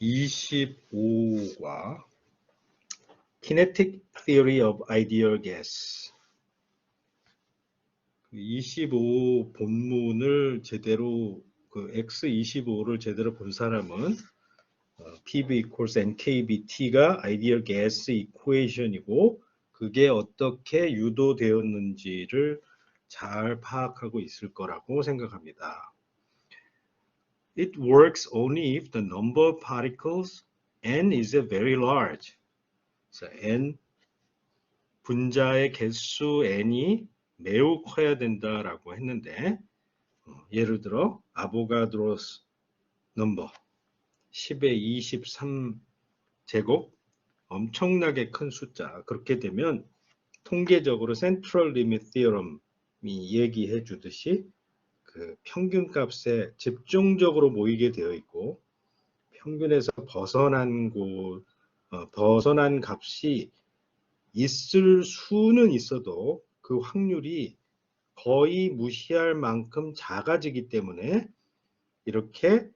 25과 Kinetic Theory of Ideal Gas 25 본문을 제대로 X25를 제대로 본 사람은 PV equals NKBT가 Ideal Gas Equation이고 그게 어떻게 유도되었는지를 잘 파악하고 있을 거라고 생각합니다. It works only if the number of particles n is very large. 그래서 n 분자의 개수 n이 매우 커야 된다라고 했는데 예를 들어 아보가드로스 넘버 10의 23 제곱 엄청나게 큰 숫자. 그렇게 되면 통계적으로 센트럴 리밋 티어럼이 얘기해 주듯이 그 평균 값에 집중적으로 모이게 되어 있고 평균에서 벗어난 값이 있을 수는 있어도 그 확률이 거의 무시할 만큼 작아지기 때문에 이렇게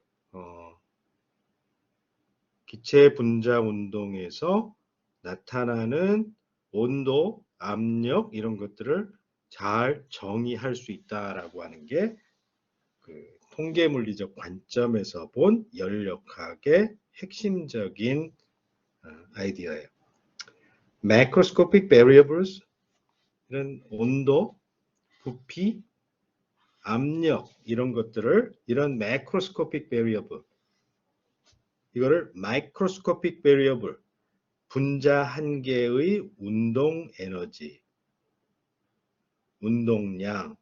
기체 분자 운동에서 나타나는 온도, 압력 이런 것들을 잘 정의할 수 있다라고 하는 게 그 통계 물리적 관점에서 본 열역학의 핵심적인 아이디어예요. Macroscopic variables 이런 온도, 부피, 압력 이런 것들을 이런 macroscopic variable 이거를 microscopic variable 분자 한 개의 운동 에너지, 운동량,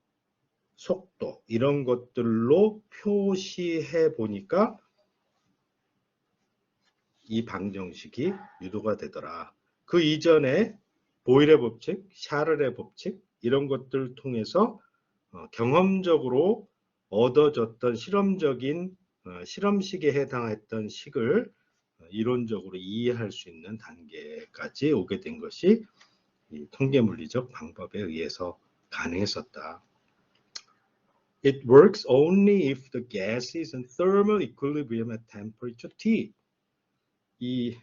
속도 이런 것들로 표시해 보니까 이 방정식이 유도가 되더라. 그 이전에 보일의 법칙, 샤를의 법칙 이런 것들을 통해서 경험적으로 얻어졌던 실험적인 실험식에 해당했던 식을 이론적으로 이해할 수 있는 단계까지 오게 된 것이 이 통계물리적 방법에 의해서 가능했었다. It works only if the gas is in thermal equilibrium at temperature T. 이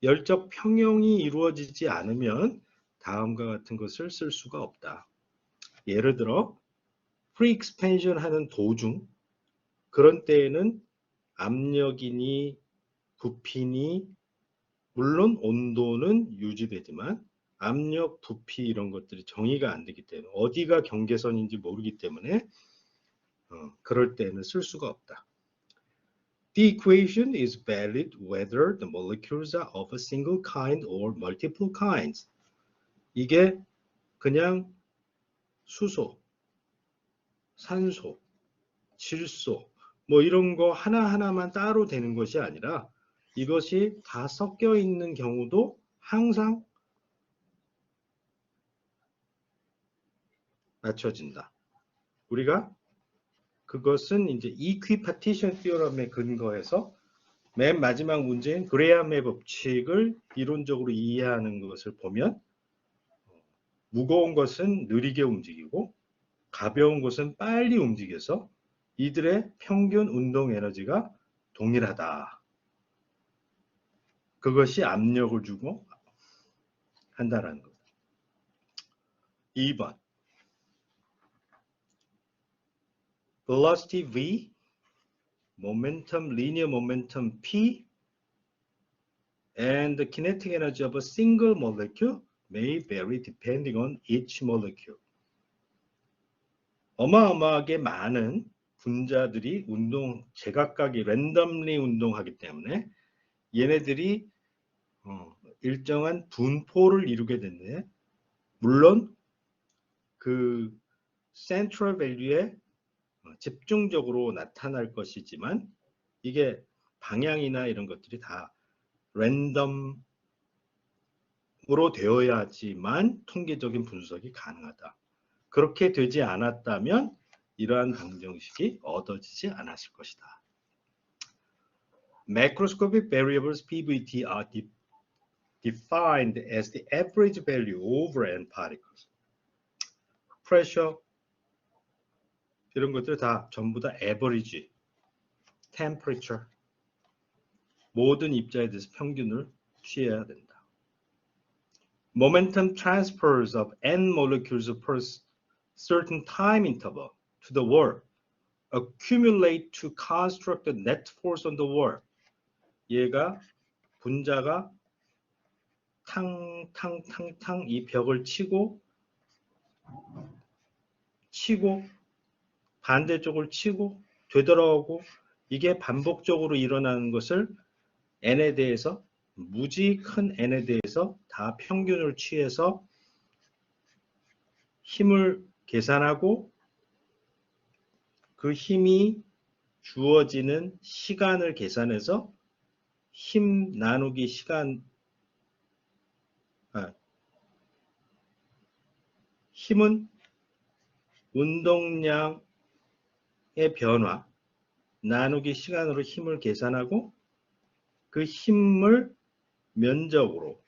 열적 평형이 이루어지지 않으면 다음과 같은 것을 쓸 수가 없다. 예를 들어 free expansion 하는 도중 그런 때에는 압력이니 부피니 물론 온도는 유지되지만 압력, 부피 이런 것들이 정의가 안 되기 때문에 어디가 경계선인지 모르기 때문에 그럴 때는 쓸 수가 없다. The equation is valid whether the molecules are of a single kind or multiple kinds. 이게 그냥 수소, 산소, 질소 뭐 이런 거 하나하나만 따로 되는 것이 아니라 이것이 다 섞여 있는 경우도 항상 맞춰진다. 우리가 그것은 이제 이퀴파티션 티어럼에 근거해서 맨 마지막 문제인 그레함의 법칙을 이론적으로 이해하는 것을 보면 무거운 것은 느리게 움직이고 가벼운 것은 빨리 움직여서 이들의 평균 운동 에너지가 동일하다. 그것이 압력을 주고 한다는 것. 2번. Velocity V, momentum, linear momentum P, and the kinetic energy of a single molecule may vary depending on each molecule. 어마어마하게 많은 분자들이 제각각이 랜덤리 운동하기 때문에 얘네들이 일정한 분포를 이루게 되는데 물론 그 센트럴 밸류에 집중적으로 나타날 것이지만 이게 방향이나 이런 것들이 다 랜덤으로 되어야지만 통계적인 분석이 가능하다. 그렇게 되지 않았다면 이러한 방정식이 얻어지지 않았을 것이다. Macroscopic variables PVT are defined as the average value over n particles. Pressure 이런 것들 다 전부 다 average, temperature 모든 입자에 대해서 평균을 취해야 된다. Momentum transfers of n molecules per certain time interval to the wall accumulate to construct the net force on the wall. 얘가 분자가 탕탕탕탕 이 벽을 치고 반대쪽을 치고 되돌아오고 이게 반복적으로 일어나는 것을 n에 대해서 무지 큰 n에 대해서 다 평균을 취해서 힘을 계산하고 그 힘이 주어지는 시간을 계산해서 힘 나누기 시간 힘은 운동량의 변화 나누기 시간으로 힘을 계산하고 그 힘을 면적으로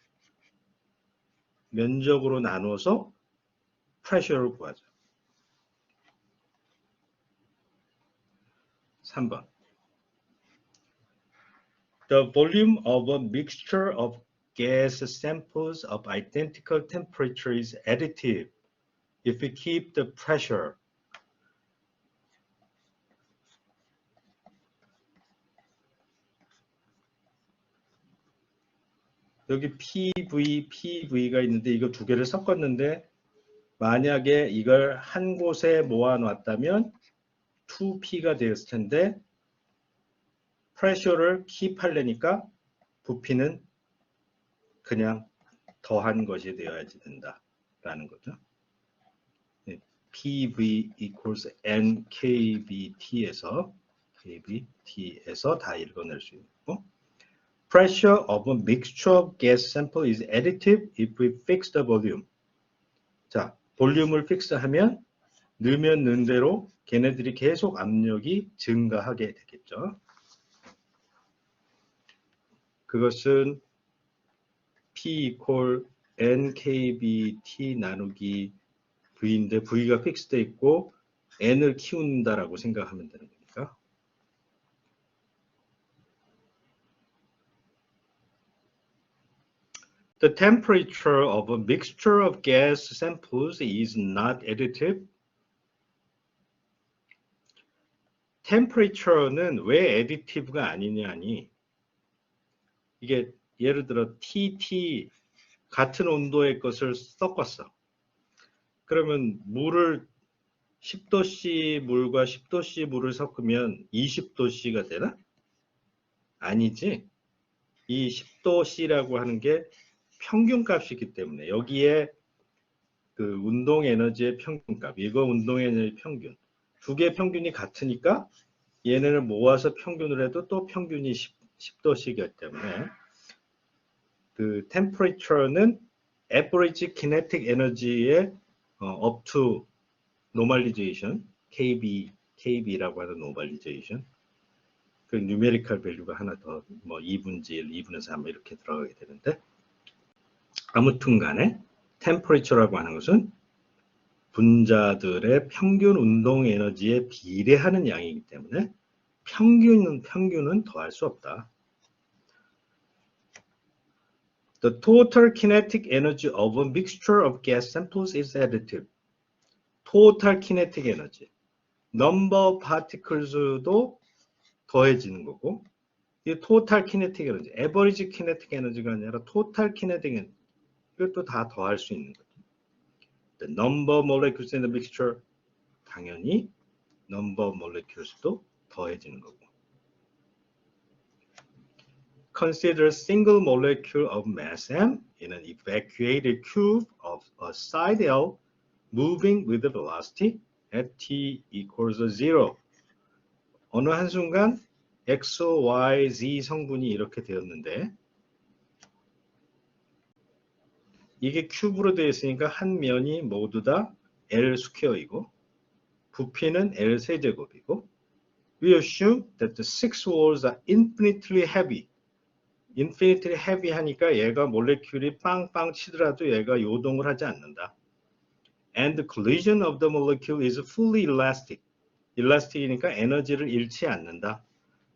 나누어서 프레셔를 구하죠. 3번. The volume of a mixture of gas samples of identical temperature is additive if we keep the pressure. 여기 PV가 있는데 이거 두 개를 섞었는데 만약에 이걸 한 곳에 모아놨다면 2P가 되었을 텐데 프레셔를 킵하려니까 부피는 그냥 더한 것이 되어야지 된다라는 거죠. PV equals NKBT에서 다 읽어낼 수 있고 Pressure of a mixture of gas sample is additive if we fix the volume. 자, 볼륨을 픽스하면 넣으면 넣은 대로 걔네들이 계속 압력이 증가하게 되겠죠. 그것은 P equal NKBT 나누기 V인데 V가 픽스되어 있고 N을 키운다라고 생각하면 되는 거니까. The temperature of a mixture of gas samples is not additive. temperature는 왜 additive가 아니냐니 이게 예를 들어 TT 같은 온도의 것을 섞었어. 그러면 물을 10도씨 물과 10도씨 물을 섞으면 20도씨가 되나? 아니지. 이 10도씨라고 하는 게 평균값이기 때문에 여기에 그 운동 에너지의 평균값, 이거 운동 에너지 평균 두 개의 평균이 같으니까 얘네를 모아서 평균을 해도 또 평균이 10도씩이기 때문에 그 temperature는 average kinetic energy의 up to normalization, KB라고 하는 normalization 그 numerical value가 하나 더 뭐 2분의 1, 2분의 3 이렇게 들어가게 되는데 아무튼 간에 temperature라고 하는 것은 분자들의 평균 운동 에너지에 비례하는 양이기 때문에 평균은 더할 수 없다. The total kinetic energy of a mixture of gas samples is additive. total kinetic energy, number of particles도 더해지는 거고 이 total kinetic energy, average kinetic energy가 아니라 total kinetic energy 이것도 다 더할 수 있는 거죠. The number of molecules in the mixture 당연히 number of molecules도 더해지는 거고. Consider a single molecule of mass m in an evacuated cube of a side L moving with the velocity at t equals 0. 어느 한순간 X, Y, Z 성분이 이렇게 되었는데 이게 큐브로 되어 있으니까 한 면이 모두 다 L 스퀘어이고 부피는 L 세제곱이고 We assume that the six walls are infinitely heavy. infinitely heavy 하니까 얘가 몰레큘이 빵빵 치더라도 얘가 요동을 하지 않는다. And the collision of the molecule is fully elastic. elastic이니까 에너지를 잃지 않는다.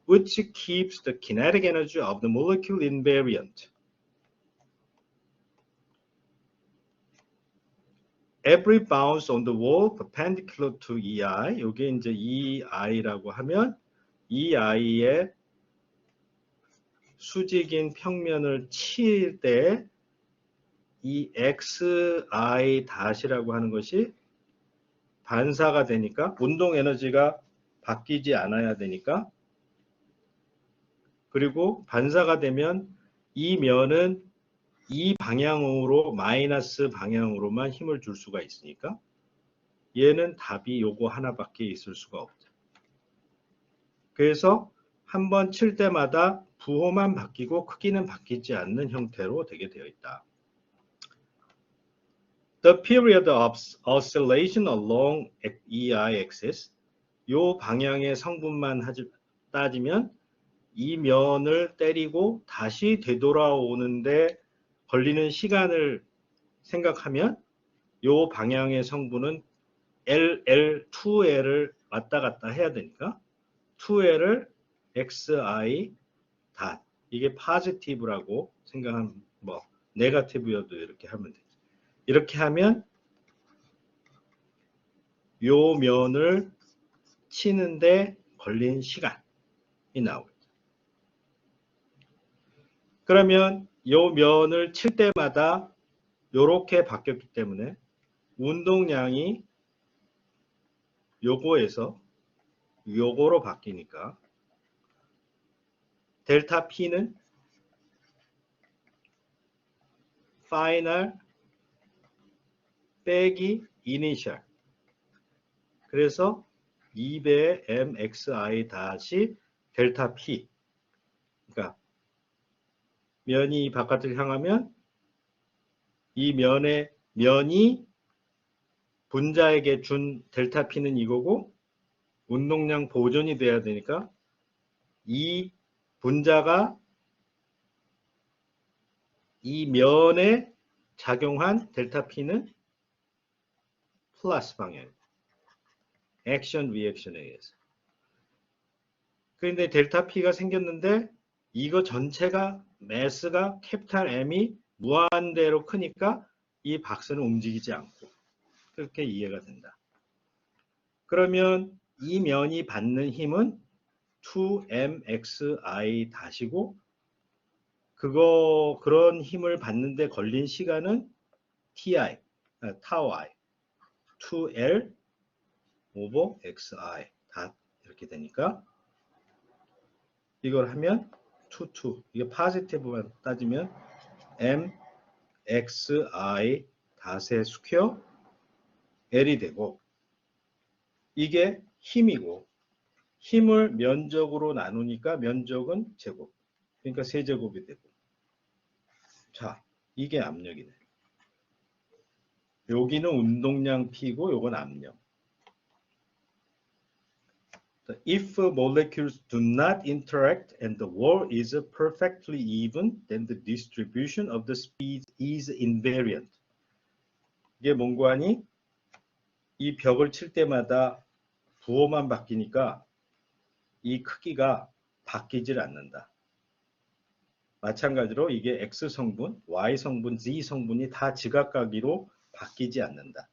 which keeps the kinetic energy of the molecule invariant. Every bounce on the wall perpendicular to EI, 이게 이제 EI라고 하면 EI의 수직인 평면을 칠 때 이 XI-라고 하는 것이 반사가 되니까 운동 에너지가 바뀌지 않아야 되니까, 그리고 반사가 되면 이 면은 이 방향으로 마이너스 방향으로만 힘을 줄 수가 있으니까 얘는 답이 요거 하나밖에 있을 수가 없죠. 그래서 한번 칠 때마다 부호만 바뀌고 크기는 바뀌지 않는 형태로 되게 되어 있다. The period of oscillation along EI axis, 요 방향의 성분만 따지면 이 면을 때리고 다시 되돌아오는데 걸리는 시간을 생각하면 요 방향의 성분은 LL, 2L을 왔다 갔다 해야 되니까 2L을 XI 닷, 이게 포지티브라고 생각하면, 뭐 네거티브여도 이렇게 하면 되죠. 이렇게 하면 요 면을 치는데 걸린 시간이 나오겠죠. 그러면 요 면을 칠 때마다 요렇게 바뀌었기 때문에 운동량이 요거에서 요거로 바뀌니까 델타 P는 파이널 빼기 이니셜, 그래서 2배의 MXI 다시 델타 P, 그러니까 면이 바깥을 향하면 이 면이 분자에게 준 델타 P는 이거고 운동량 보존이 돼야 되니까 이 분자가 이 면에 작용한 델타 P는 플러스 방향, 액션 리액션에 의해서. 그런데 델타 P가 생겼는데 이거 전체가 매스가 캐피탈 M이 무한대로 크니까 이 박스는 움직이지 않고, 그렇게 이해가 된다. 그러면 이 면이 받는 힘은 2mxi 다시고 그런 힘을 받는데 걸린 시간은 ti, 타우 i, 2l 오버 xi 다 이렇게 되니까 이걸 하면 2, 이게 포지티브만 따지면 mxi 닷의 스퀘어 l이 되고, 이게 힘이고 힘을 면적으로 나누니까 면적은 제곱, 그러니까 세제곱이 되고, 자 이게 압력이네. 여기는 운동량 P고 요건 압력. If molecules do not interact and the wall is perfectly even, then the distribution of the speed is invariant. 이게 뭔고 하니? 이 벽을 칠 때마다 부호만 바뀌니까 이 크기가 바뀌질 않는다. 마찬가지로 이게 X 성분, Y 성분, Z 성분이 다 지각각으로 바뀌지 않는다.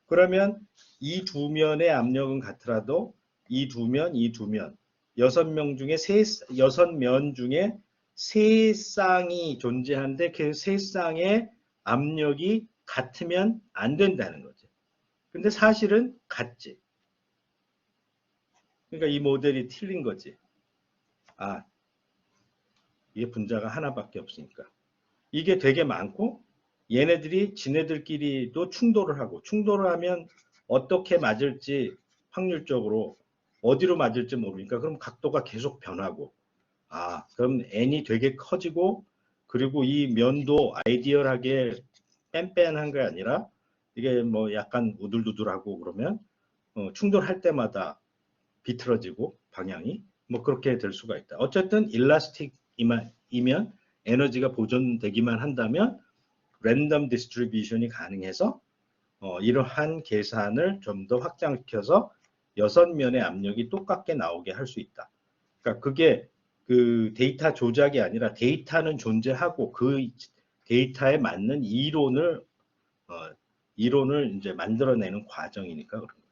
그러면 이 두 면의 압력은 같더라도 이 두 면, 6명 중에 6면 중에 3쌍이 존재하는데 그 3쌍의 압력이 같으면 안 된다는 거죠. 근데 사실은 같지. 그러니까 이 모델이 틀린 거지. 아, 이게 분자가 하나밖에 없으니까. 이게 되게 많고 얘네들이 지네들끼리도 충돌을 하고, 충돌을 하면 어떻게 맞을지 확률적으로 어디로 맞을지 모르니까 그럼 각도가 계속 변하고, 아 그럼 n이 되게 커지고, 그리고 이 면도 아이디얼하게 뺀뺀한 게 아니라 이게 뭐 약간 우둘두둘하고 그러면 충돌할 때마다 비틀어지고 방향이 뭐 그렇게 될 수가 있다. 어쨌든 일라스틱이면 에너지가 보존되기만 한다면 랜덤 디스트리뷰션이 가능해서 이러한 계산을 좀 더 확장시켜서 6면의 압력이 똑같게 나오게 할 수 있다. 그러니까 그게 그 데이터 조작이 아니라 데이터는 존재하고 그 데이터에 맞는 이론을 이제 만들어내는 과정이니까 그런 거예요.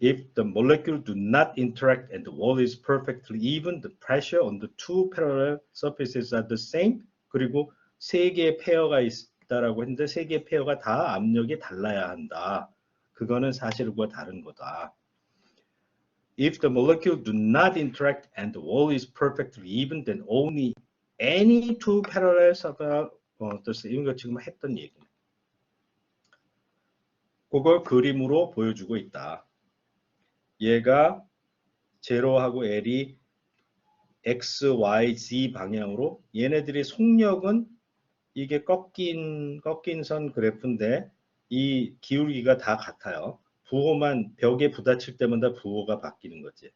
If the molecule do not interact and the wall is perfectly even, the pressure on the two parallel surfaces are the same. 그리고 세 개의 페어가 있다라고 했는데 세 개의 페어가 다 압력이 달라야 한다. 그거는 사실과 다른 거다. If the molecule do not interact and the wall is perfectly even, then only any two parallel surfaces 이런 거 지금 했던 얘기예요. 그걸 그림으로 보여주고 있다. 얘가 제로하고 L이 X, Y, Z 방향으로 얘네들이 속력은 이게 꺾인 선 그래프인데 이 기울기가 다 같아요. 부호만 벽에 부딪힐 때마다 부호가 바뀌는 거지.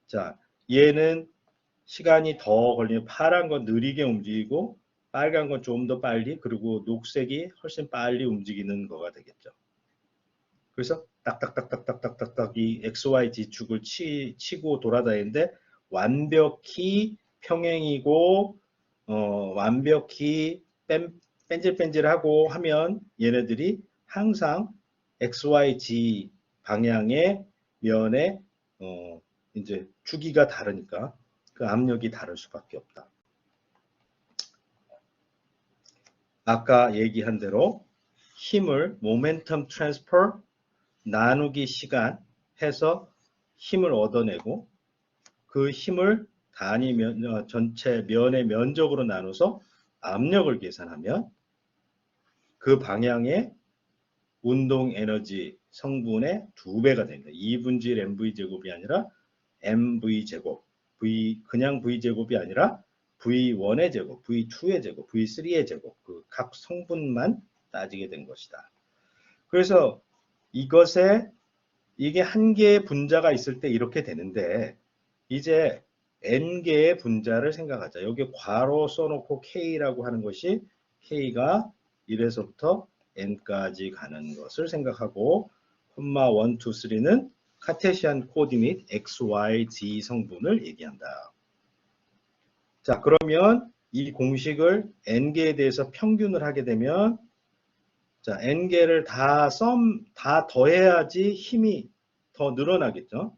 자, 얘는 시간이 더 걸리면 파란 건 느리게 움직이고 빨간 건 좀 더 빨리 그리고 녹색이 훨씬 빨리 움직이는 거가 되겠죠. 그래서 딱딱딱딱딱딱딱 이 XY 지축을 치고 돌아다니는데 완벽히 평행이고 완벽히 뺀질뺀질하고 하면 얘네들이 항상 XYZ 방향의 면에 이제 주기가 다르니까 그 압력이 다를 수밖에 없다. 아까 얘기한 대로 힘을 모멘텀 트랜스퍼 나누기 시간 해서 힘을 얻어내고 그 힘을 단위 전체 면의 면적으로 나눠서 압력을 계산하면 그 방향의 운동 에너지 성분의 2배가 됩니다. 2분의 1 mv 제곱이 아니라 mv 제곱, 그냥 v 제곱이 아니라 v1의 제곱, v2의 제곱, v3의 제곱, 그 각 성분만 따지게 된 것이다. 그래서 이게 한 개의 분자가 있을 때 이렇게 되는데 이제 n개의 분자를 생각하자. 여기 괄호 써놓고 k라고 하는 것이 k가 1에서부터 n까지 가는 것을 생각하고 콤마 1, 2, 3는 카테시안 코디네이트 x, y, z 성분을 얘기한다. 자, 그러면 이 공식을 n개에 대해서 평균을 하게 되면 자, n개를 다 더해야지 힘이 더 늘어나겠죠.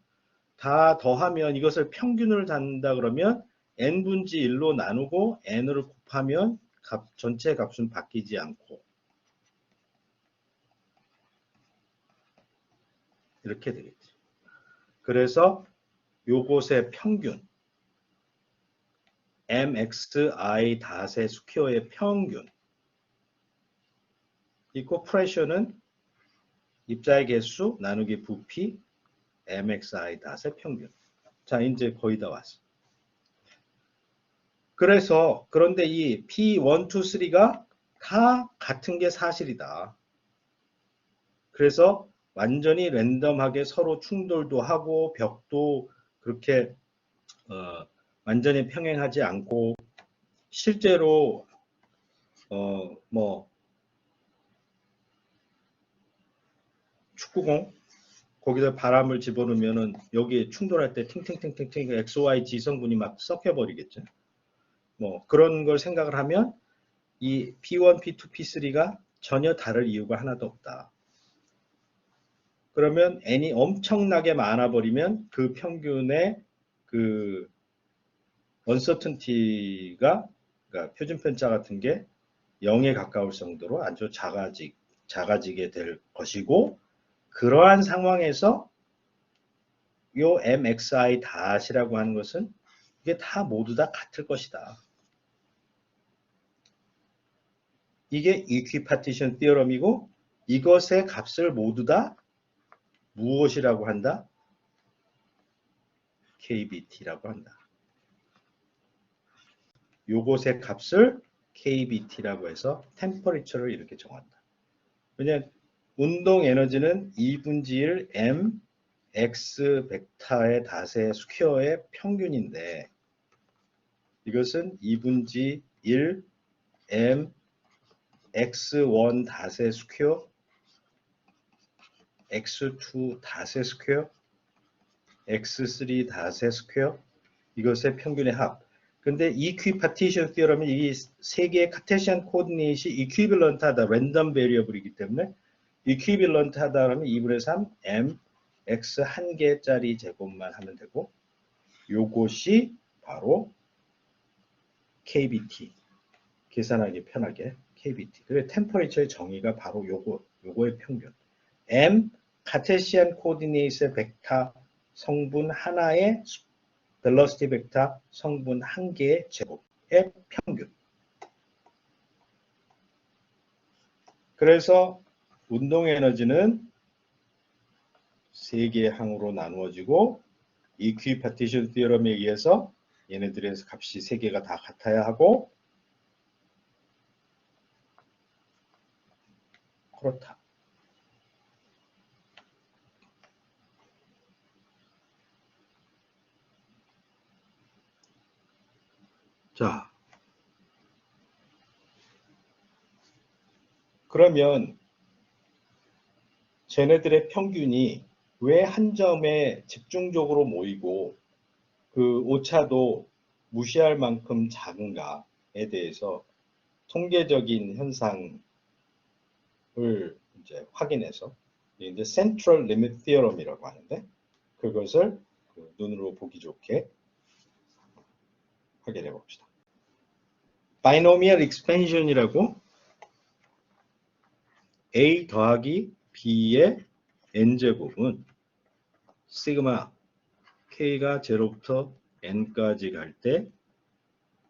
다 더하면 이것을 평균을 단다 그러면 n분지 1로 나누고 n을 곱하면 전체 값은 바뀌지 않고 이렇게 되겠지. 그래서 요것의 평균 mxi 닷의 스퀘어의 평균 이고 프레셔는 입자의 개수 나누기 부피 mxi 닷의 평균. 자, 이제 거의 다 왔어. 그래서 그런데 이 P1, 2, 3가 다 같은 게 사실이다. 그래서 완전히 랜덤하게 서로 충돌도 하고 벽도 그렇게 완전히 평행하지 않고 실제로 축구공 거기다 바람을 집어넣으면은 여기에 충돌할 때 팅팅팅팅팅 XY 지성분이 막 섞여버리겠죠. 그런 걸 생각을 하면 이 P1, P2, P3가 전혀 다를 이유가 하나도 없다. 그러면 n이 엄청나게 많아버리면 그 평균의 그 uncertainty가 그러니까 표준 편차 같은 게 0에 가까울 정도로 아주 작아지게 될 것이고 그러한 상황에서 요 mxi 닷이라고 하는 것은 이게 다 모두 다 같을 것이다. 이게 equipartition theorem이고 이것의 값을 모두 다 무엇이라고 한다? KBT라고 한다. 요것의 값을 KBT라고 해서 템퍼리처를 이렇게 정한다. 왜냐하면 운동 에너지는 2분의 1 m x 벡터의 닷의 스퀘어의 평균인데 이것은 2분의 1 m x1 닷의 스퀘어 x2 닷의 스퀘어 x3 닷의 스퀘어 이것의 평균의 합. 근데 이퀴파티션 티어럼은 이 세 개의 카테시안 코디네이트이 이퀴빌런트하다 랜덤 베리어블이기 때문에 이퀴빌런트하다 그러면 2분의 3 m x 한 개짜리 제곱만 하면 되고 요것이 바로 KBT 계산하기 편하게 KBT. 그래 템퍼레처의 정의가 바로 요거의 평균. m 카테시안 코디네이트의 벡터 성분 하나의 벨러시티 벡터 성분 한 개의 제곱의 평균. 그래서 운동 에너지는 세 개의 항으로 나누어지고 이퀴파티션 티어럼에 의해서 얘네들의 값이 세 개가 다 같아야 하고 그렇다. 자, 그러면 쟤네들의 평균이 왜 한 점에 집중적으로 모이고 그 오차도 무시할 만큼 작은가에 대해서 통계적인 현상을 이제 확인해서 이제 Central Limit Theorem이라고 하는데 그것을 눈으로 보기 좋게 확인해 봅시다. Binomial Expansion이라고 A 더하기 B의 n제곱은 시그마 K가 0부터 n까지 갈 때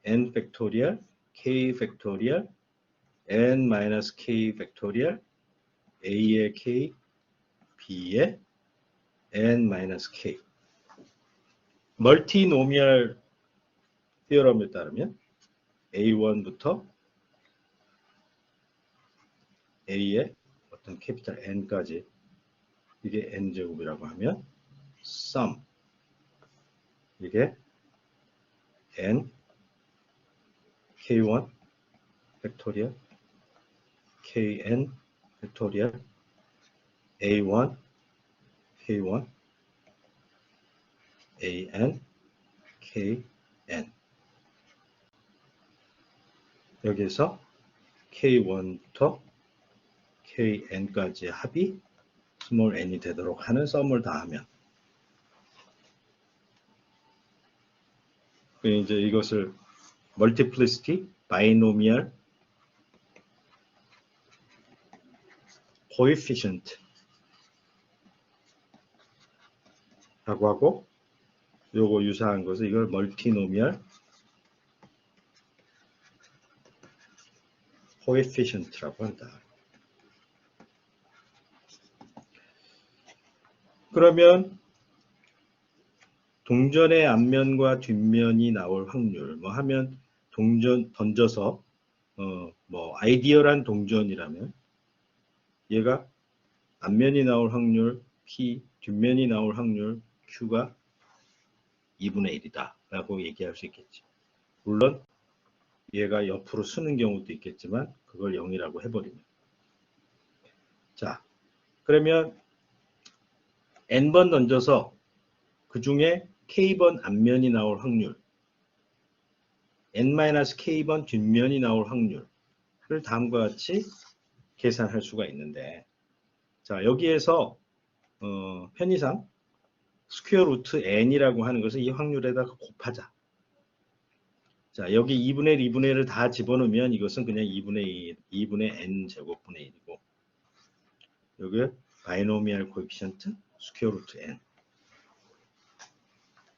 n 팩토리얼 K 팩토리얼 n-K 팩토리얼 A의 K B의 n-K 멀티노미얼 티어럼에 따르면 A1부터 A의 어떤 캐피탈 N까지 이게 N제곱이라고 하면 sum 이게 N K1 팩토리얼 KN 팩토리얼 A1 K1 AN KN 여기서 K1부터 KN까지의 합이 스몰 n이 되도록 하는 썸을 다하면 이제 이것을 multiplicity, binomial, coefficient 라고 하고 요거 유사한 것을 이걸 multinomial, coefficient라고 한다. 그러면 동전의 앞면과 뒷면이 나올 확률 뭐 하면 동전 던져서 뭐 아이디얼한 동전이라면 얘가 앞면이 나올 확률 P, 뒷면이 나올 확률 Q가 2분의 1이다 라고 얘기할 수 있겠지. 물론 얘가 옆으로 쓰는 경우도 있겠지만 그걸 0이라고 해버리면 자 그러면 n번 던져서 그 중에 k번 앞면이 나올 확률 n-k번 뒷면이 나올 확률을 다음과 같이 계산할 수가 있는데 자 여기에서 편의상 스퀘어 루트 n이라고 하는 것을 이 확률에다가 곱하자. 자 여기 2분의 1, 2분의 1을 다 집어넣으면 이것은 그냥 2분의 n 제곱분의 1이고 여기 바이노미얼 코에피션트 스퀘어 루트 n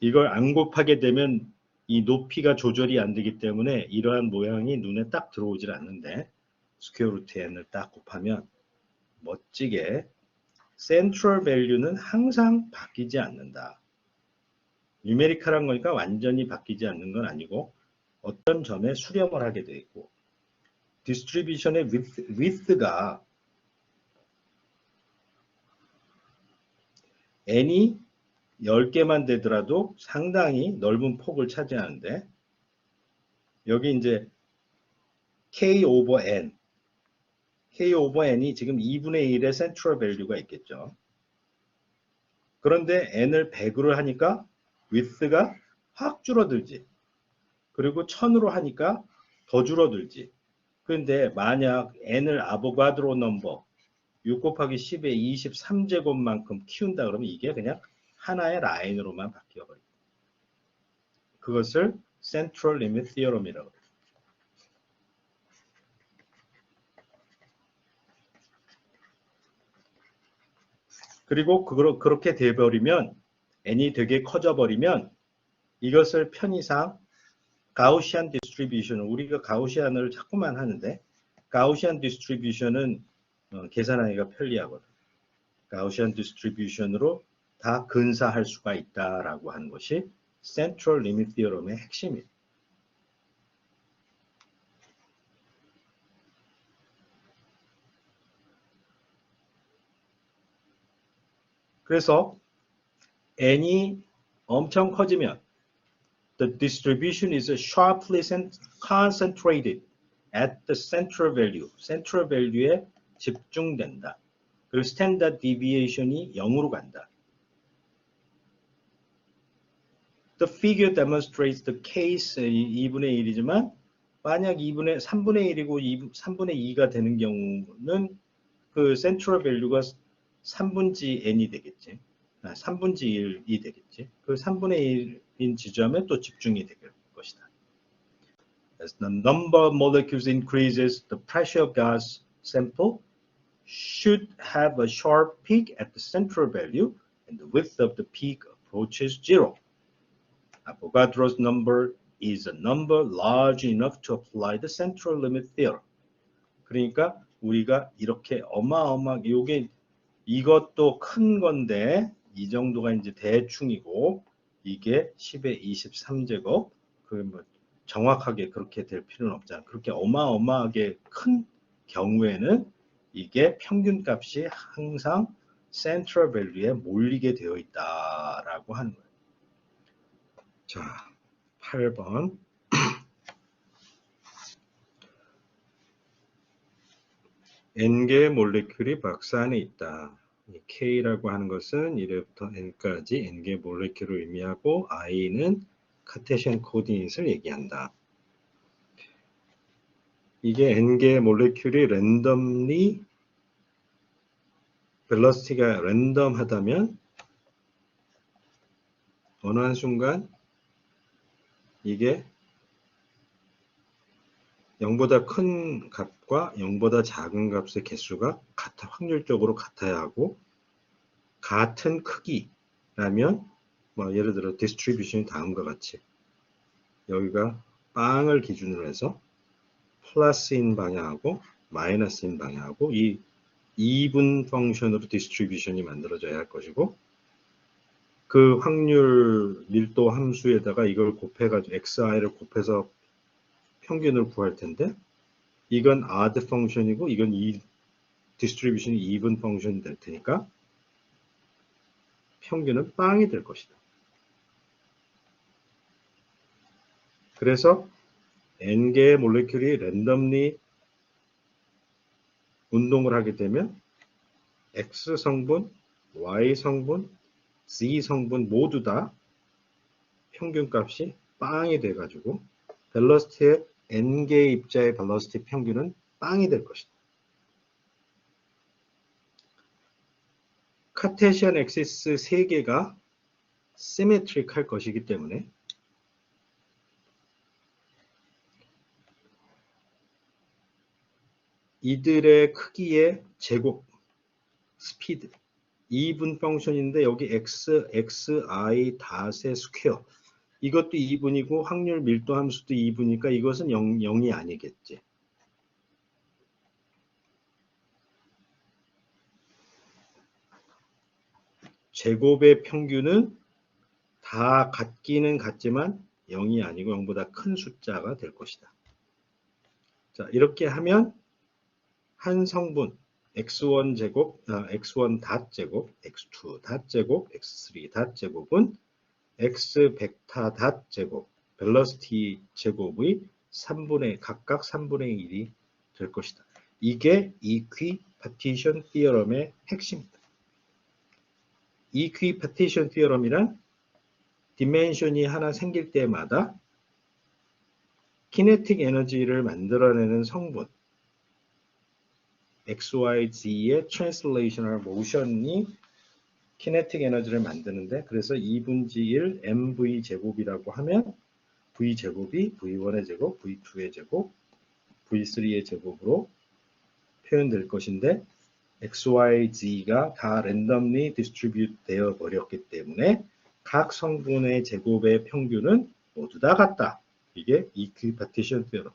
이걸 안 곱하게 되면 이 높이가 조절이 안 되기 때문에 이러한 모양이 눈에 딱 들어오질 않는데 스퀘어 루트 n을 딱 곱하면 멋지게 센트럴 밸류는 항상 바뀌지 않는다. 뉴메리컬한 거니까 완전히 바뀌지 않는 건 아니고 어떤 점에 수렴을 하게 돼 있고 디스트리뷰션의 width가 n이 10개만 되더라도 상당히 넓은 폭을 차지하는데 여기 이제 K 오버 N K 오버 N이 지금 2분의 1의 센트럴 밸류가 있겠죠. 그런데 n을 100으로 하니까 width가 확 줄어들지. 그리고 1000으로 하니까 더 줄어들지. 그런데 만약 n을 아보가드로 넘버 6 곱하기 10의 23제곱만큼 키운다 그러면 이게 그냥 하나의 라인으로만 바뀌어버려요. 그것을 Central Limit Theorem이라고 해요. 그리고 그렇게 돼버리면 n이 되게 커져버리면 이것을 편의상 가우시안 디스트리뷰션, 우리가 가우시안을 자꾸만 하는데 가우시안 디스트리뷰션은 계산하기가 편리하거든. 가우시안 디스트리뷰션으로 다 근사할 수가 있다라고 하는 것이 Central Limit Theorem의 핵심이에요. 그래서 n이 엄청 커지면 the distribution is sharply concentrated at the central value. central value에 집중된다. 그리고 standard deviation이 0으로 간다. The figure demonstrates the case 2분의 1이지만 만약 3분의 1이고 3분의 2가 되는 경우는 그 central value가 3분지 n이 되겠지. 3분지 1이 되겠지. 그 3분의 1인 지점에 또 집중이 될 것이다. As the number of molecules increases, the pressure of gas sample should have a sharp peak at the central value, and the width of the peak approaches zero. Avogadro's number is a number large enough to apply the central limit theorem. 그러니까 우리가 이렇게 어마어마하게 이것도 큰 건데 이 정도가 이제 대충이고 이게 10의 23제곱 뭐 정확하게 그렇게 될 필요는 없잖아. 그렇게 어마어마하게 큰 경우에는 이게 평균값이 항상 센트럴 밸류에 몰리게 되어 있다라고 하는 거예요. 자, 8번. n개의 몰레큘이 박스 안에 있다. K라고 하는 것은 1부터 n까지 n개의 몰레큘을 의미하고 I는 카테시안 코디네이트를 얘기한다. 이게 n개의 몰레큘이 랜덤리 벨러시티가 랜덤하다면 어느 한순간 이게 0보다 큰 값과 0보다 작은 값의 개수가 확률적으로 같아야 하고 같은 크기라면 뭐 예를 들어 디스트리뷰션이 다음과 같이 여기가 빵을 기준으로 해서 플러스인 방향하고 마이너스인 방향하고 이 이분 펑션으로 디스트리뷰션이 만들어져야 할 것이고 그 확률 밀도 함수에다가 이걸 곱해가지고 xi를 곱해서 평균을 구할 텐데 이건 odd 펑션이고 이건 디스트리뷰션이 even 펑션이 될 테니까 평균은 빵이 될 것이다. 그래서 n개의 몰레큘이 랜덤리 운동을 하게 되면 X 성분, Y 성분, Z 성분 모두 다 평균값이 빵이 돼가지고 벨러시티의 n개의 입자의 벨러시티 평균은 빵이 될 것이다. 카테시안 엑시스 3개가 시메트릭 할 것이기 때문에 이들의 크기의 제곱, 스피드, 이분 펑션인데 여기 x, xi 닷의 스퀘어 이것도 2분이고 확률 밀도 함수도 2분이니까 이것은 0이 아니겠지. 제곱의 평균은 다 같기는 같지만 0이 아니고 0보다 큰 숫자가 될 것이다. 자, 이렇게 하면 한 성분 x1 제곱, x1 닷 제곱, x2 닷 제곱, x3 닷 제곱은 x 벡터 닷 제곱, 벨러시티 제곱의 각각 3분의 1이 될 것이다. 이게 이퀴파티션 티어럼의 핵심이다. equipartition theorem이란 디멘션이 하나 생길 때마다 키네틱 에너지를 만들어내는 성분 XYZ의 translational motion이 키네틱 에너지를 만드는데, 그래서 2분지 1 mv 제곱이라고 하면 v 제곱이 v1의 제곱, v2의 제곱, v3의 제곱으로 표현될 것인데, XYZ가 다 랜덤리 디스트리뷰트 되어 버렸기 때문에 각 성분의 제곱의 평균은 모두 다 같다. 이게 equipartition theorem.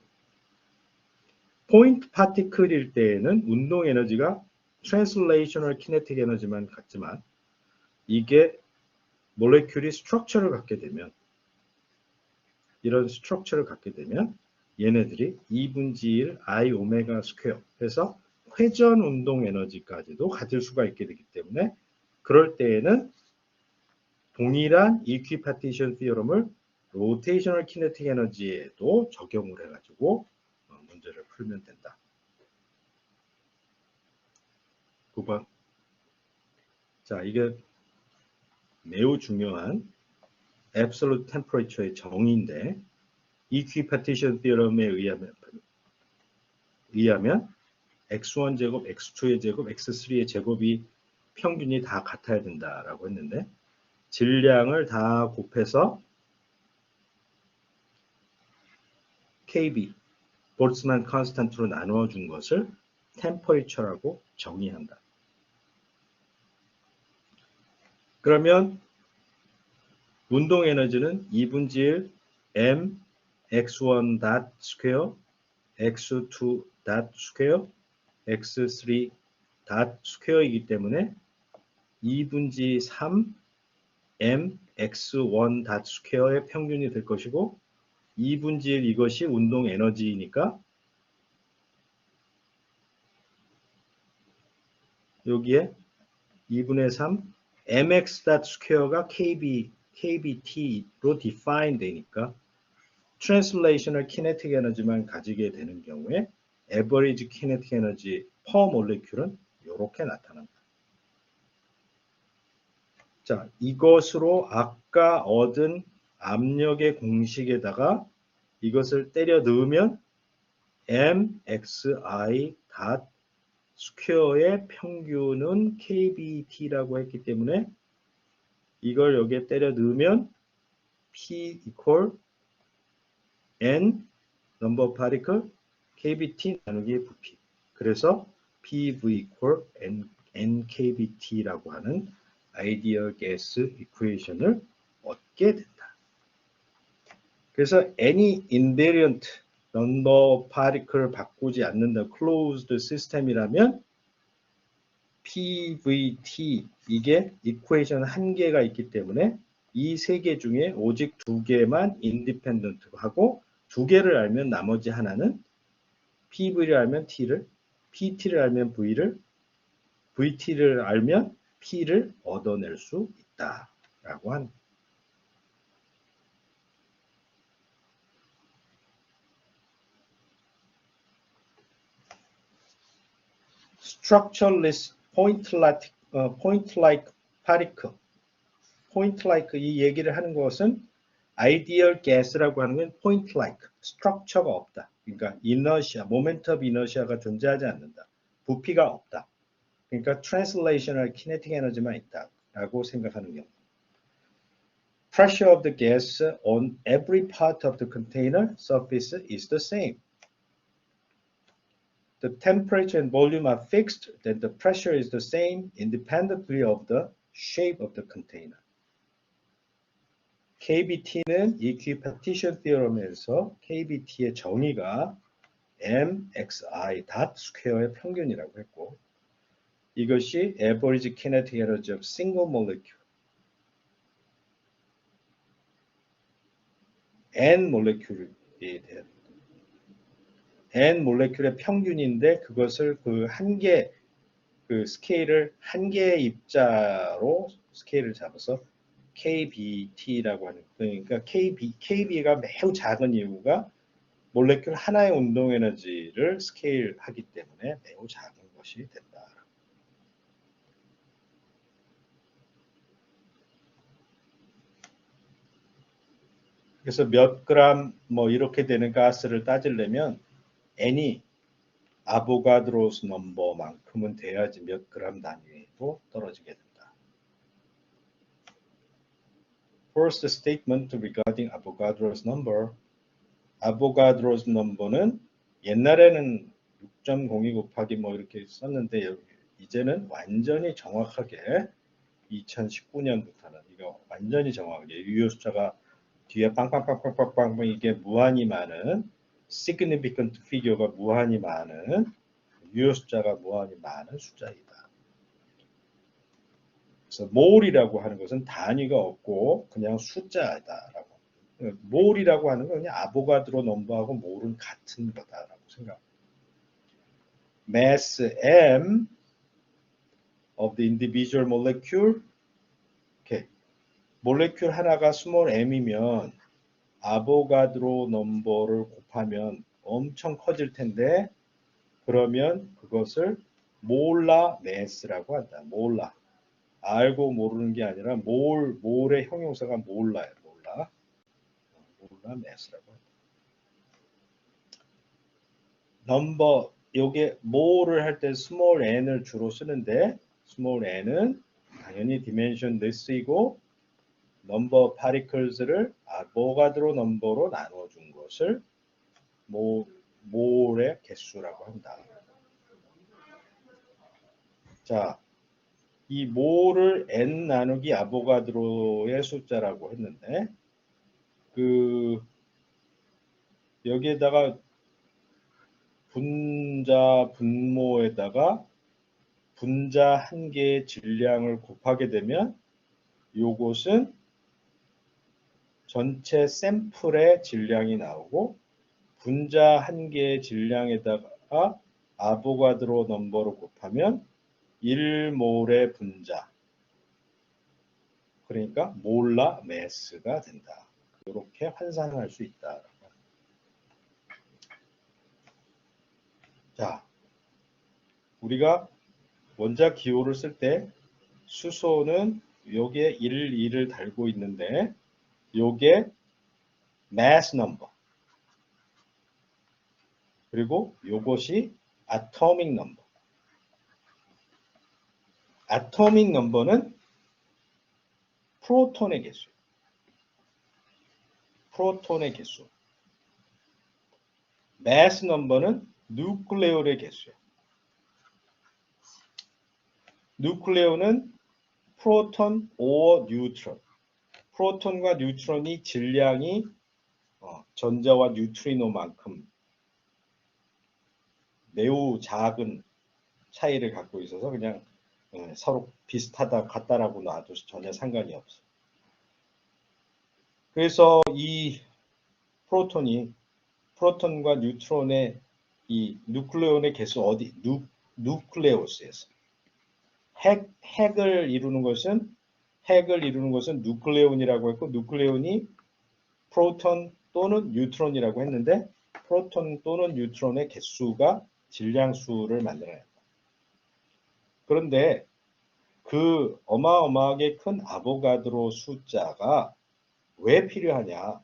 포인트 파티클일 때에는 운동 에너지가 translational kinetic 에너지만 같지만, 이게 몰레큘이 스트럭처를 갖게 되면, 이런 스트럭처를 갖게 되면 얘네들이 2분지 1 I 오메가 스퀘어 해서 회전 운동 에너지까지도 가질 수가 있게 되기 때문에, 그럴 때에는 동일한 equipartition theorem을 rotational kinetic 에너지에도 적용을 해가지고 문제를 풀면 된다. 9번. 자, 이게 매우 중요한 absolute temperature의 정의인데, equipartition theorem에 의하면 x1 제곱, x2의 제곱, x3의 제곱이 평균이 다 같아야 된다라고 했는데, 질량을 다 곱해서 KB, 볼츠만 컨스탄트로 나누어 준 것을 템퍼리처라고 정의한다. 그러면 운동 에너지는 2분지 1 m x1 닷 스퀘어, x2 닷 스퀘어, x3 닷 스퀘어이기 때문에 2분지 3 m x1 닷 스퀘어의 평균이 될 것이고, 2분지 1 이것이 운동 에너지이니까 여기에 2분의 3 mx 닷 스퀘어가 kbt로 define 되니까 translational kinetic 에너지만 가지게 되는 경우에 average kinetic 에너지 per molecule은 이렇게 나타납니다. 자, 이것으로 아까 얻은 압력의 공식에다가 이것을 때려 넣으면 mxi 닷 스퀘어의 평균은 kbt라고 했기 때문에 이걸 여기에 때려 넣으면 p equal n number of particle kbt 나누기 부피. 그래서 pv equal nkbt라고 하는 아이디얼 가스 이퀘이션을 얻게 된다. 그래서 any invariant number of particle을 바꾸지 않는다 closed system이라면 pvt 이게 이퀘이션 한 개가 있기 때문에 이 세 개 중에 오직 두 개만 인디펜던트하고, 두 개를 알면 나머지 하나는 pv를 알면 t를, pt를 알면 v를, vt를 알면 p를 얻어낼 수 있다라고 합니다. structureless point-like particle. point-like 이 얘기를 하는 것은 ideal gas라고 하는 건 point-like, structure가 없다. 그러니까 inertia, moment of inertia가 존재하지 않는다. 부피가 없다. 그러니까 translational kinetic 에너지만 있다라고 생각하는 경우. Pressure of the gas on every part of the container surface is the same. The temperature and volume are fixed, then the pressure is the same independently of the shape of the container. KBT는 equipartition theorem에서 KBT의 정의가 mxi 닷 스퀘어의 평균이라고 했고, 이것이 average kinetic energy of single molecule. n 모레큘에 대한 n 몰레큘의 평균인데, 그것을 그 한 개, 그 스케일을 한 개의 입자로 스케일을 잡아서 KBT라고 하는, 그러니까 KB가 매우 작은 이유가 몰레큘 하나의 운동 에너지를 스케일하기 때문에 매우 작은 것이 된다. 그래서 몇 그램 뭐 이렇게 되는 가스를 따지려면 N이 아보가드로스 넘버만큼은 돼야지 몇 그램 단위로 떨어지게 된다. First statement regarding Avogadro's number. 아보가드로스 넘버는 옛날에는 6.02 곱하기 뭐 이렇게 썼는데 이제는 완전히 정확하게 2019년부터는 이거 완전히 정확하게 유효 숫자가 뒤에 빵빵빵빵빵빵 이게 무한히 많은 significant figure가 무한히 많은 유효 숫자가 무한히 많은 숫자이다. 그래서 몰이라고 하는 것은 단위가 없고 그냥 숫자다라고. 몰이라고 하는 건 그냥 아보가드로 넘버하고 몰은 같은 거다라고 생각합니다. Mass M of the individual molecule. 오케이. 몰레큘 하나가 small m이면 아보가드로 넘버를 곱하면 엄청 커질 텐데 그러면 그것을 몰라 매스라고 한다. 몰라. 알고 모르는 게 아니라 몰의 형용사가 몰라요. 몰라 매스라고 한다. 넘버 요게 몰을 할 때 small n을 주로 쓰는데 small n은 당연히 dimension this이고 넘버 파리클스를 아보가드로 넘버로 나눠준 것을 몰의 개수라고 한다. 자, 이 몰을 n 나누기 아보가드로의 숫자라고 했는데 그 여기에다가 분모에다가 분자 한 개의 질량을 곱하게 되면 요것은 전체 샘플의 질량이 나오고 분자 한 개의 질량에다가 아보가드로 넘버로 곱하면 1몰의 분자 그러니까 몰라 매스가 된다. 이렇게 환산할 수 있다. 자, 우리가 원자 기호를 쓸 때 수소는 요게 1, 2를 달고 있는데 요게 mass number 그리고 요것이 atomic number. atomic number는 프로톤의 개수. 프로톤의 개수. mass number는 누클레온의 개수예요. 누클레온은 프로톤 or 뉴트론. 프로톤과 뉴트론이 질량이 전자와 뉴트리노만큼 매우 작은 차이를 갖고 있어서 그냥 서로 비슷하다 같다라고 놔도 전혀 상관이 없어. 그래서 이 프로톤과 뉴트론의 이 누클레온의 개수 어디 누클레오스에서 핵을 이루는 것은 누클레온이라고 했고 누클레온이 프로톤 또는 뉴트론이라고 했는데 프로톤 또는 뉴트론의 개수가 질량수를 만들어낸다. 그런데 그 어마어마하게 큰 아보가드로 숫자가 왜 필요하냐?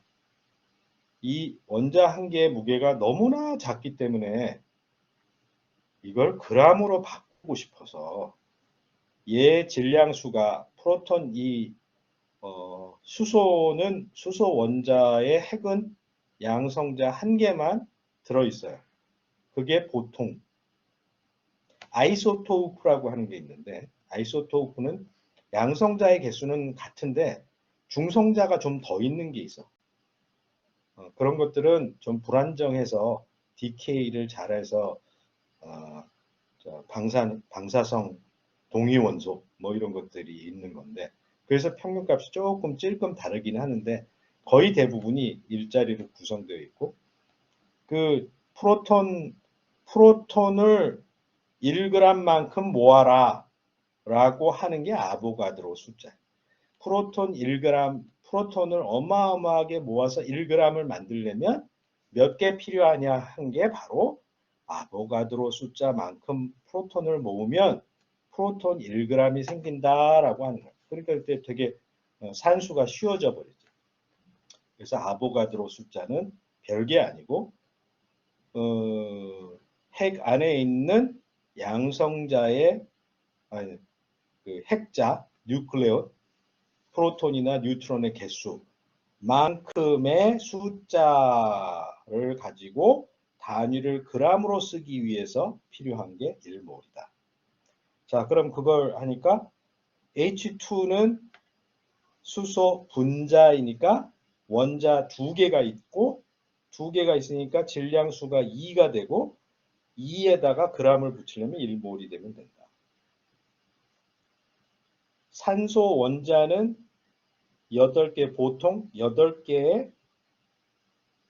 이 원자 한 개의 무게가 너무나 작기 때문에 이걸 그람으로 바꾸고 싶어서 얘 질량수가 프로톤 수소 원자의 핵은 양성자 한 개만 들어있어요. 그게 보통 아이소토프라고 하는 게 있는데 아이소토프는 양성자의 개수는 같은데 중성자가 좀 더 있는 게 있어. 그런 것들은 좀 불안정해서 디케이를 잘해서 방사성 동위원소 뭐 이런 것들이 있는 건데 그래서 평균값이 조금 찔끔 다르긴 하는데 거의 대부분이 일자리로 구성되어 있고 그 프로톤을 1g만큼 모아라 라고 하는 게 아보가드로 숫자. 프로톤 1g, 프로톤을 어마어마하게 모아서 1g을 만들려면 몇 개 필요하냐 한 게 바로 아보가드로 숫자만큼 프로톤을 모으면 프로톤 1g이 생긴다라고 하는 거예요. 그러니까 그때 되게 산수가 쉬워져 버리죠. 그래서 아보가드로 숫자는 별게 아니고 핵 안에 있는 양성자의 그 핵자 뉴클레온 프로톤이나 뉴트론의 개수만큼의 숫자를 가지고 단위를 g으로 쓰기 위해서 필요한 게 1몰이다. 자, 그럼 그걸 하니까 H2는 수소 분자이니까 원자 2개가 있고 2개가 있으니까 질량수가 2가 되고 2에다가 g을 붙이려면 1몰이 되면 된다. 산소 원자는 8개, 보통 8개의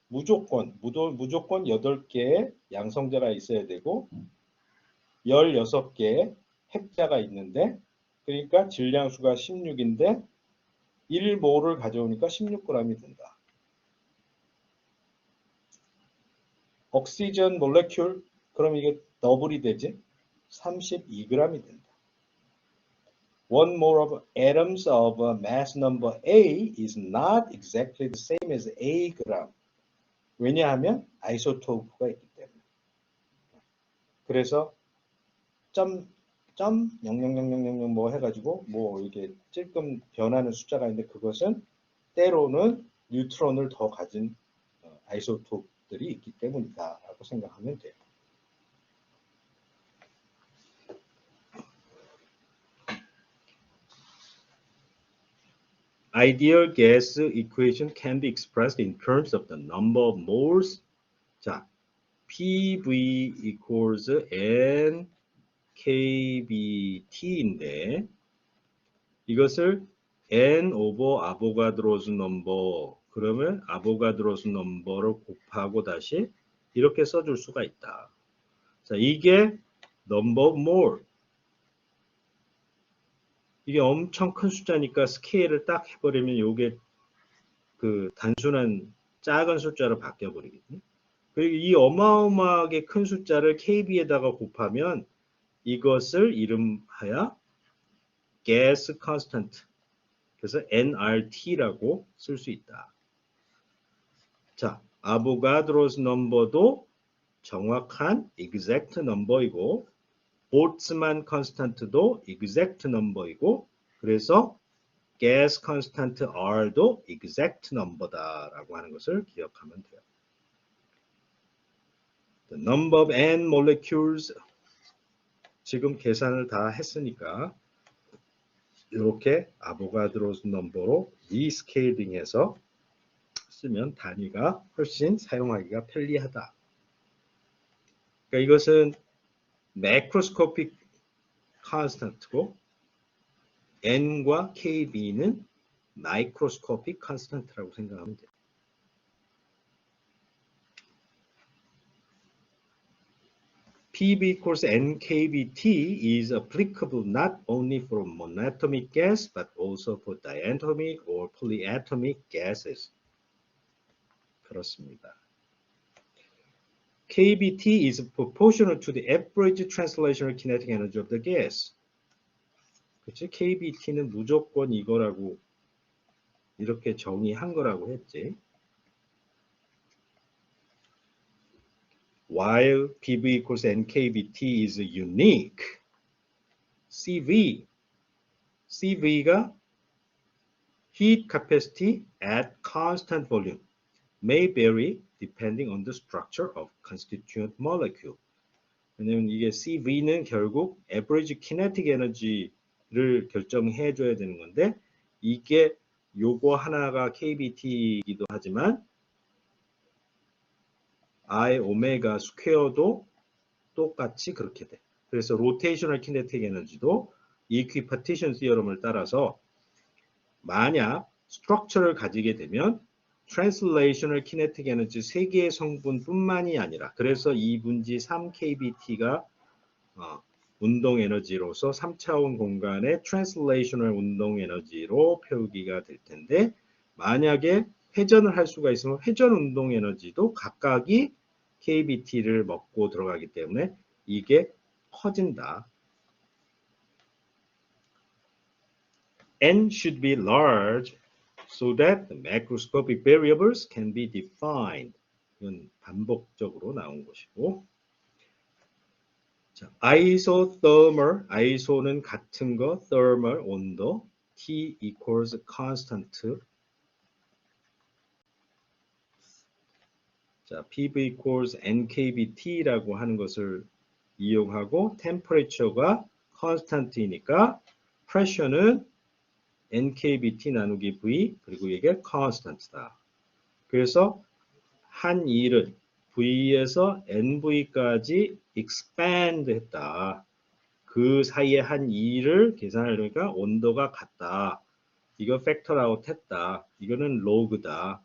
무조건 8개의 양성자가 있어야 되고 16개의 핵자가 있는데 그러니까 질량수가 16인데 1몰을 가져오니까 16g이 된다. 옥시전 몰레큘 그럼 이게 더블이 되지 32g이 된다. One mole of atoms of mass number A is not exactly the same as A gram. 왜냐하면 아이소토프가 있기 때문에. 그래서 점 00000 뭐 해가지고 뭐 이렇게 찔끔 변하는 숫자가 있는데 그것은 때로는 뉴트론을 더 가진 아이소토프들이 있기 때문이다라고 생각하면 돼요. Ideal gas equation can be expressed in terms of the number of moles. 자, PV equals NKBT인데 이것을 N over 아보가드로스 넘버 그러면 아보가드로스 넘버를 곱하고 다시 이렇게 써줄 수가 있다. 자, 이게 number of mole. 이게 엄청 큰 숫자니까 스케일을 딱 해버리면 이게 그 단순한 작은 숫자로 바뀌어버리거든요. 그리고 이 어마어마하게 큰 숫자를 KB에다가 곱하면 이것을 이름하여 gas constant. 그래서 NRT라고 쓸 수 있다. 자, 아보가드로스 넘버도 정확한 exact number이고 볼츠만 컨스탄트도 exact number이고 그래서 gas constant R도 exact number다라고 하는 것을 기억하면 돼요. The number of N molecules 지금 계산을 다 했으니까 이렇게 아보가드로스 넘버로 리스케일링해서 쓰면 단위가 훨씬 사용하기가 편리하다. 그러니까 이것은 매크로스코픽 컨스턴트고 N과 KB는 마이크로스코픽 컨스턴트라고 생각하면 돼요. PV equals NKBT is applicable not only for monatomic gas but also for diatomic or polyatomic gases. 그렇습니다. KBT is proportional to the average translational kinetic energy of the gas. 그치? KBT는 무조건 이거라고 이렇게 정의한 거라고 했지. While PV equals NKBT is unique, CV가 heat capacity at constant volume may vary depending on the structure of constituent molecule. 왜냐면 이게 CV는 결국 average kinetic energy를 결정해 줘야 되는 건데 이게 요거 하나가 KBT이기도 하지만 I 오메가 스퀘어도 똑같이 그렇게 돼. 그래서 로테이셔널 키네틱 에너지도 이퀴파티션 시어럼을 따라서 만약 스트럭처를 가지게 되면 트랜슬레이셔널 키네틱 에너지 3개의 성분뿐만이 아니라 그래서 2분지 3kBT가 운동 에너지로서 3차원 공간의 트랜슬레이셔널 운동 에너지로 표기가 될 텐데 만약에 회전을 할 수가 있으면 회전 운동 에너지도 각각이 KBT를 먹고 들어가기 때문에 이게 커진다. N should be large so that the macroscopic variables can be defined. 이건 반복적으로 나온 것이고, 자, isothermal, iso는 같은 거, thermal 온도, T equals constant. 자, PV equals NKBT라고 하는 것을 이용하고 temperature가 constant이니까 pressure는 NKBT 나누기 V 그리고 이게 constant다. 그래서 한 일은 V에서 NV까지 expand 했다. 그 사이에 한 일을 계산하려니까 온도가 같다. 이거 factor out 했다. 이거는 log다.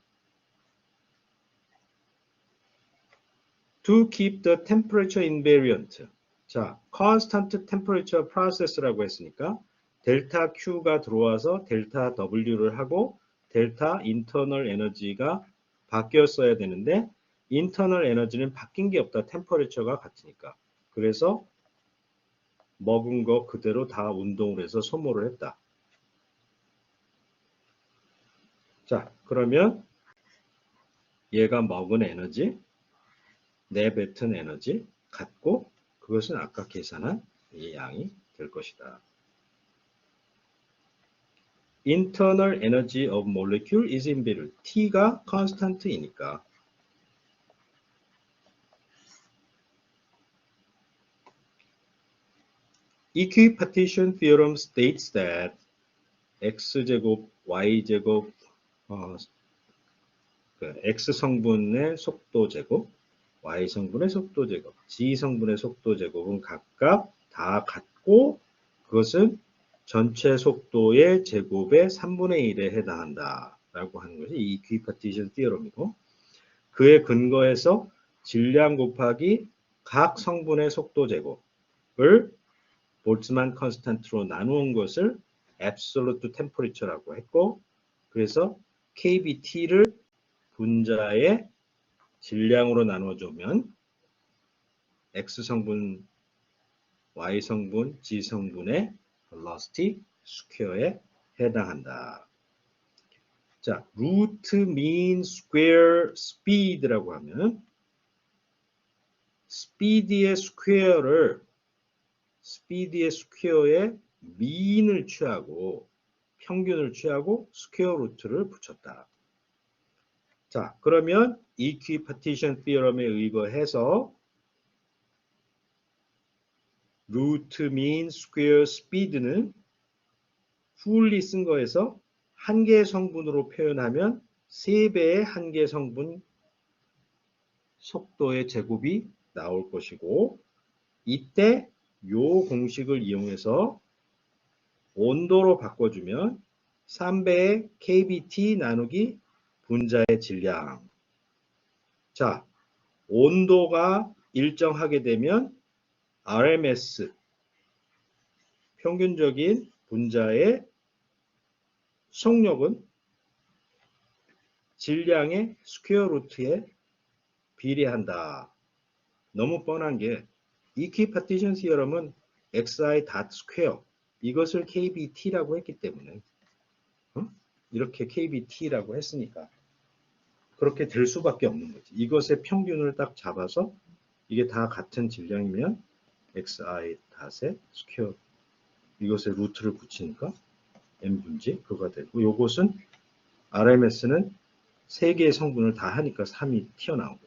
To keep the temperature invariant. 자, constant temperature process라고 했으니까 델타 Q가 들어와서 델타 W를 하고 델타 internal 에너지가 바뀌었어야 되는데 internal 에너지는 바뀐 게 없다. 템퍼레처가 같으니까. 그래서 먹은 거 그대로 다 운동을 해서 소모를 했다. 자, 그러면 얘가 먹은 에너지, 내뱉은 에너지 같고 그것은 아까 계산한 이 양이 될 것이다. Internal energy of molecule is invariant. T가 constant이니까. Equipartition theorem states that x제곱, y제곱, x 성분의 속도 제곱, y 성분의 속도 제곱, g 성분의 속도 제곱은 각각 다 같고 그것은 전체 속도의 제곱의 3분의 1에 해당한다 라고 하는 것이 이 equipartition theorem이고 그에 근거해서 질량 곱하기 각 성분의 속도 제곱을 볼츠만 컨스탄트로 나누은 것을 absolute temperature라고 했고 그래서 KBT를 분자의 질량으로 나눠주면 X성분, Y성분, G성분의 velocity square에 해당한다. 자, root mean square speed라고 하면 speed의 스퀘어의 mean을 취하고 평균을 취하고 스퀘어 루트를 붙였다. 자, 그러면 equipartition theorem에 의거해서 root mean square speed는 fully 쓴 거에서 한 개의 성분으로 표현하면 3배의 한 개의 성분 속도의 제곱이 나올 것이고 이때 요 공식을 이용해서 온도로 바꿔주면 3배의 kBT 나누기 분자의 질량. 자, 온도가 일정하게 되면 RMS, 평균적인 분자의 속력은 질량의 스퀘어 루트에 비례한다. 너무 뻔한 게 equipartition theorem은 xi 닷 스퀘어 이것을 kBT라고 했기 때문에 이렇게 kBT라고 했으니까 그렇게 될 수밖에 없는 거지. 이것의 평균을 딱 잡아서 이게 다 같은 질량이면 xi 닷의 스퀘어 이것의 루트를 붙이니까 n분지 그거가 되고 요것은 RMS는 3개의 성분을 다 하니까 3이 튀어나오고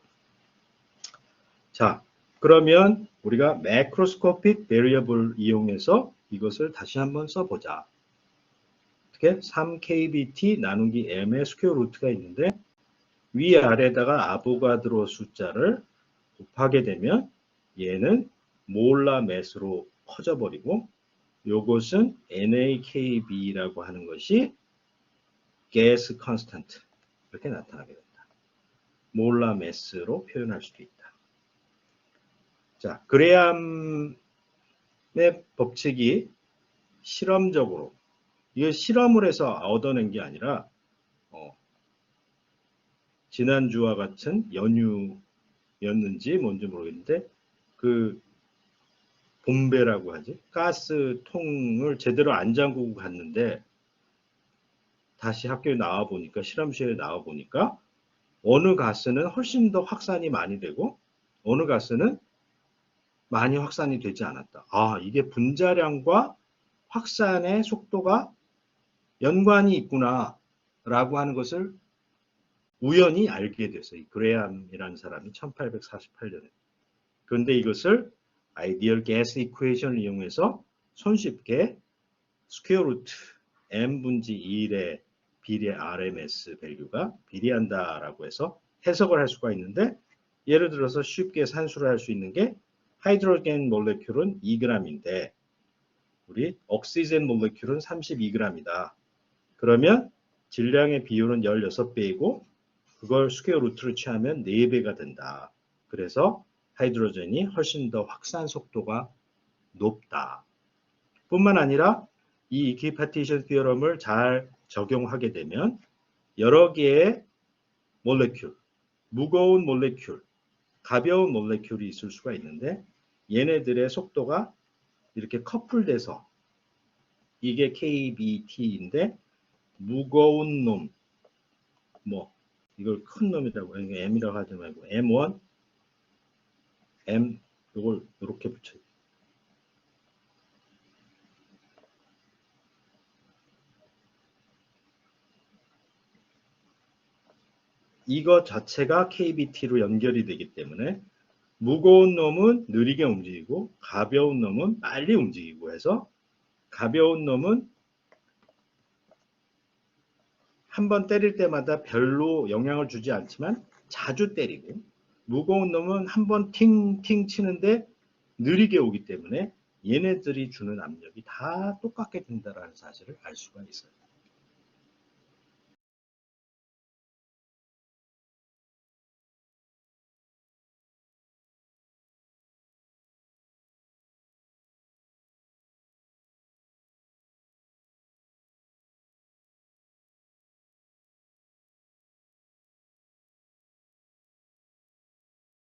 자 그러면 우리가 매크로스코픽 베리어블 이용해서 이것을 다시 한번 써보자. 어떻게? 3kBT 나누기 m의 스퀘어 루트가 있는데 위아래에다가 아보가드로 숫자를 곱하게 되면 얘는 몰라 매스로 커져버리고 요것은 NaKB라고 하는 것이 가스 컨스턴트 이렇게 나타나게 된다. 몰라 매스로 표현할 수도 있다. 자, 그레암의 법칙이 실험적으로 이거 실험을 해서 얻어낸 게 아니라 지난주와 같은 연유였는지 뭔지 모르겠는데 그 bombe라고 하지 가스통을 제대로 안 잠그고 갔는데 다시 학교에 나와 보니까, 실험실에 나와 보니까 어느 가스는 훨씬 더 확산이 많이 되고 어느 가스는 많이 확산이 되지 않았다. 아, 이게 분자량과 확산의 속도가 연관이 있구나 라고 하는 것을 우연히 알게 됐어요. 이 그레함이라는 사람이 1848년에. 그런데 이것을 아이디얼 가스 이퀘이션을 이용해서 손쉽게 스퀘어 루트 m 분지 1의 비례 RMS 밸류가 비례한다라고 해서 해석을 할 수가 있는데, 예를 들어서 쉽게 산수를 할 수 있는 게 하이드로겐 몰레큘은 2g인데 우리 옥시젠 몰레큘은 32g이다. 그러면 질량의 비율은 16배이고 그걸 스퀘어 루트로 취하면 4배가 된다. 그래서 하이드로젠이 훨씬 더 확산 속도가 높다. 뿐만 아니라 이 이퀴파티션 티어럼을 잘 적용하게 되면 여러 개의 몰레큘, 무거운 몰레큘, 가벼운 몰레큘이 있을 수가 있는데 얘네들의 속도가 이렇게 커플돼서 이게 KBT인데 무거운 놈, 뭐 이걸 큰 놈이라고 M이라고 하지 말고 M1, M 이걸 이렇게 붙여요. 이거 자체가 KBT로 연결이 되기 때문에 무거운 놈은 느리게 움직이고 가벼운 놈은 빨리 움직이고 해서 가벼운 놈은 한 번 때릴 때마다 별로 영향을 주지 않지만 자주 때리고, 무거운 놈은 한 번 팅팅 치는데 느리게 오기 때문에 얘네들이 주는 압력이 다 똑같게 된다는 사실을 알 수가 있어요.